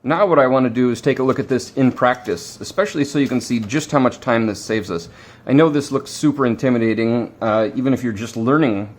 Now what I want to do is take a look at this in practice, especially so you can see just how much time this saves us. I know this looks super intimidating, even if you're just learning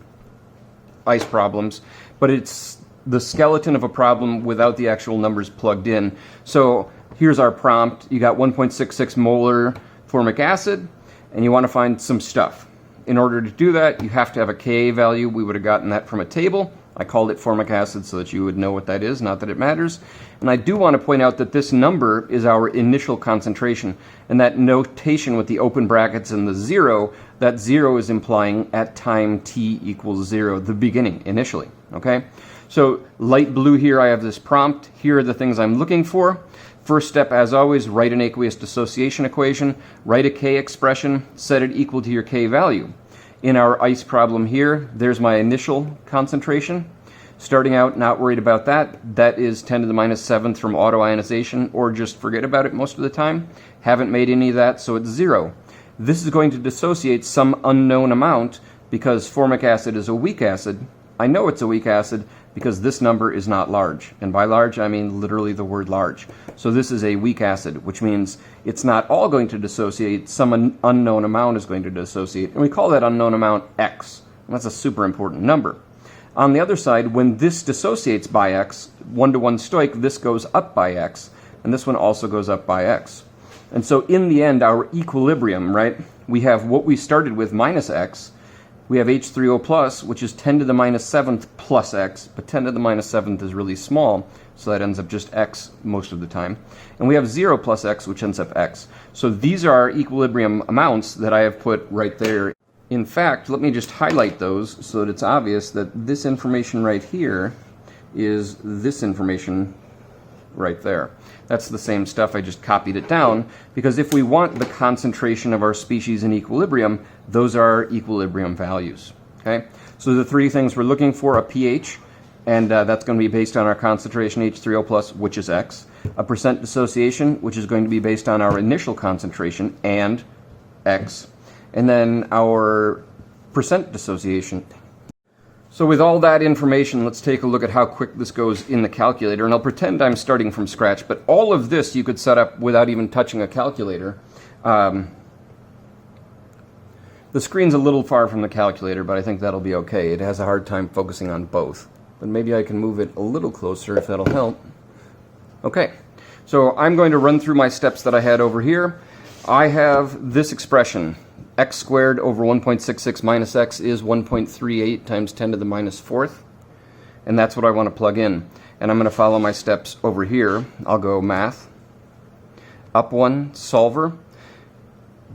ice problems, but it's the skeleton of a problem without the actual numbers plugged in. So here's our prompt. You got 1.66 molar formic acid, and you want to find some stuff. In order to do that, you have to have a Ka value. We would have gotten that from a table. I called it formic acid so that you would know what that is, not that it matters. And I do want to point out that this number is our initial concentration, and that notation with the open brackets and the 0, that 0 is implying at time t equals 0, the beginning, initially, okay? So light blue here, I have this prompt. Here are the things I'm looking for. First step, as always, write an aqueous dissociation equation, write a K expression, set it equal to your K value. In our ice problem here, there's my initial concentration. Starting out, not worried about that. That is 10 to the minus 7th from autoionization, or just forget about it most of the time. Haven't made any of that, so it's 0. This is going to dissociate some unknown amount because formic acid is a weak acid. I know it's a weak acid because this number is not large. And by large, I mean literally the word large. So this is a weak acid, which means it's not all going to dissociate. Some unknown amount is going to dissociate. And we call that unknown amount X. And that's a super important number. On the other side, when this dissociates by X, 1-to-1 stoich, this goes up by X. And this one also goes up by X. And so in the end, our equilibrium, right, we have what we started with minus X. We have H3O plus, which is 10 to the minus 7th plus X, but 10 to the minus 7th is really small, so that ends up just X most of the time. And we have 0 plus X, which ends up X. So these are our equilibrium amounts that I have put right there. In fact, let me just highlight those so that it's obvious that this information right here is this information right there. That's the same stuff, I just copied it down, because if we want the concentration of our species in equilibrium, those are our equilibrium values. Okay? So the three things we're looking for: a pH, and that's going to be based on our concentration H3O plus, which is X. A percent dissociation, which is going to be based on our initial concentration and X. And then our percent dissociation. So with all that information, let's take a look at how quick this goes in the calculator. And I'll pretend I'm starting from scratch, but all of this you could set up without even touching a calculator. The screen's a little far from the calculator, but I think that'll be okay. It has a hard time focusing on both. But maybe I can move it a little closer if that'll help. Okay, so I'm going to run through my steps that I had over here. I have this expression. X squared over 1.66 minus X is 1.38 times 10 to the minus 4th. And that's what I want to plug in. And I'm going to follow my steps over here. I'll go math, up one, solver,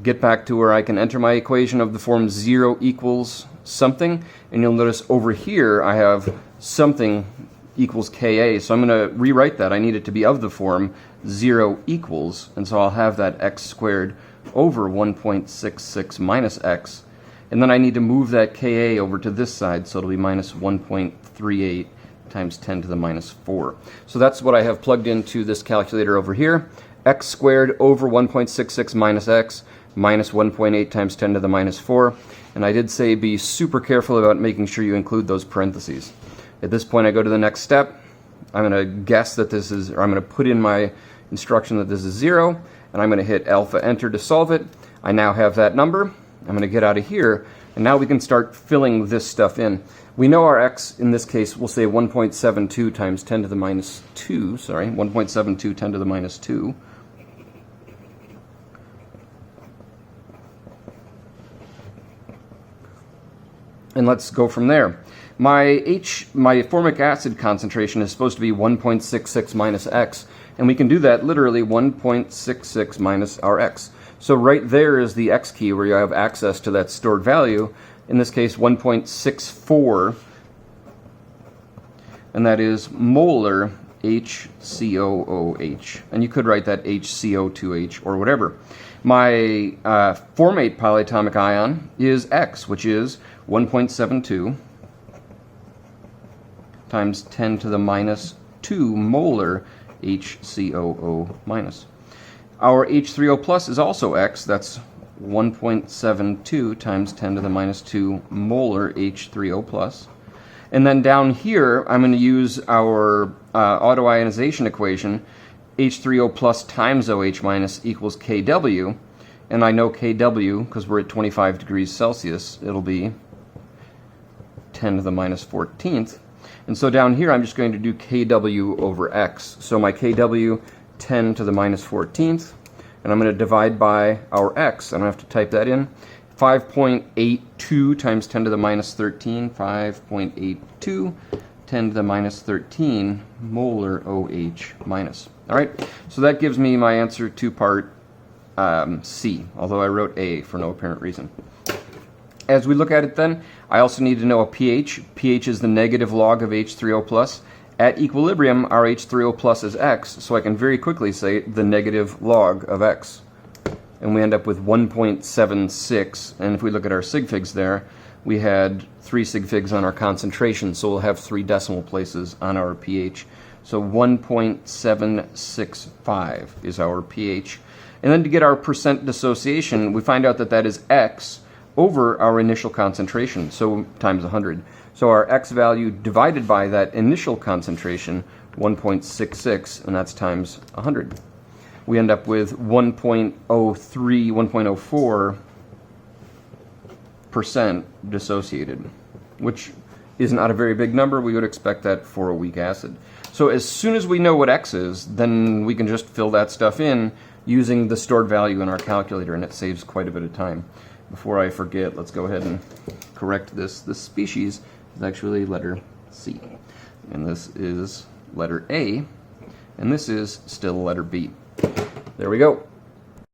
get back to where I can enter my equation of the form 0 equals something. And you'll notice over here I have something equals Ka. So I'm going to rewrite that. I need it to be of the form 0 equals. And so I'll have that X squared over 1.66 minus X, and then I need to move that Ka over to this side, so it'll be minus 1.38 times 10 to the minus 4. So that's what I have plugged into this calculator over here. X squared over 1.66 minus X minus 1.8 times 10 to the minus 4. And I did say be super careful about making sure you include those parentheses. At this point I go to the next step. I'm going to guess that this is, or I'm going to put in my instruction that this is 0. And I'm going to hit alpha enter to solve it. I now have that number. I'm going to get out of here, and now we can start filling this stuff in. We know our X, in this case, we'll say 1.72 times 10 to the minus 2, 1.72 10 to the minus 2. And let's go from there. My formic acid concentration is supposed to be 1.66 minus X. And we can do that literally 1.66 minus our X. So right there is the X key where you have access to that stored value. In this case, 1.64. And that is molar HCOOH. And you could write that HCO2H or whatever. My formate polyatomic ion is X, which is 1.72 times 10 to the minus 2 molar HCOO minus. Our H3O plus is also X. That's 1.72 times 10 to the minus 2 molar H3O plus. And then down here, I'm going to use our autoionization equation H3O plus times OH minus equals Kw, and I know Kw, because we're at 25 degrees Celsius, it'll be 10 to the minus 14th. And so down here I'm just going to do Kw over x. So my Kw, 10 to the minus 14th, and I'm going to divide by our x. I don't have to type that in. 5.82 times 10 to the minus 13, 5.82, 10 to the minus 13 molar OH minus. All right, so that gives me my answer to part C, although I wrote A for no apparent reason. As we look at it then, I also need to know a pH. pH is the negative log of H3O plus. At equilibrium, our H3O plus is x, so I can very quickly say the negative log of x. And we end up with 1.76, and if we look at our sig figs there, we had 3 sig figs on our concentration, so we'll have 3 decimal places on our pH. So 1.765 is our pH. And then to get our percent dissociation, we find out that that is x over our initial concentration, so times 100. So our x value divided by that initial concentration, 1.66, and that's times 100. We end up with 1.03, 1.04% dissociated, which is not a very big number. We would expect that for a weak acid. So as soon as we know what x is, then we can just fill that stuff in using the stored value in our calculator, and it saves quite a bit of time. Before I forget, let's go ahead and correct this. This species is actually letter C, and this is letter A, and this is still letter B. There we go.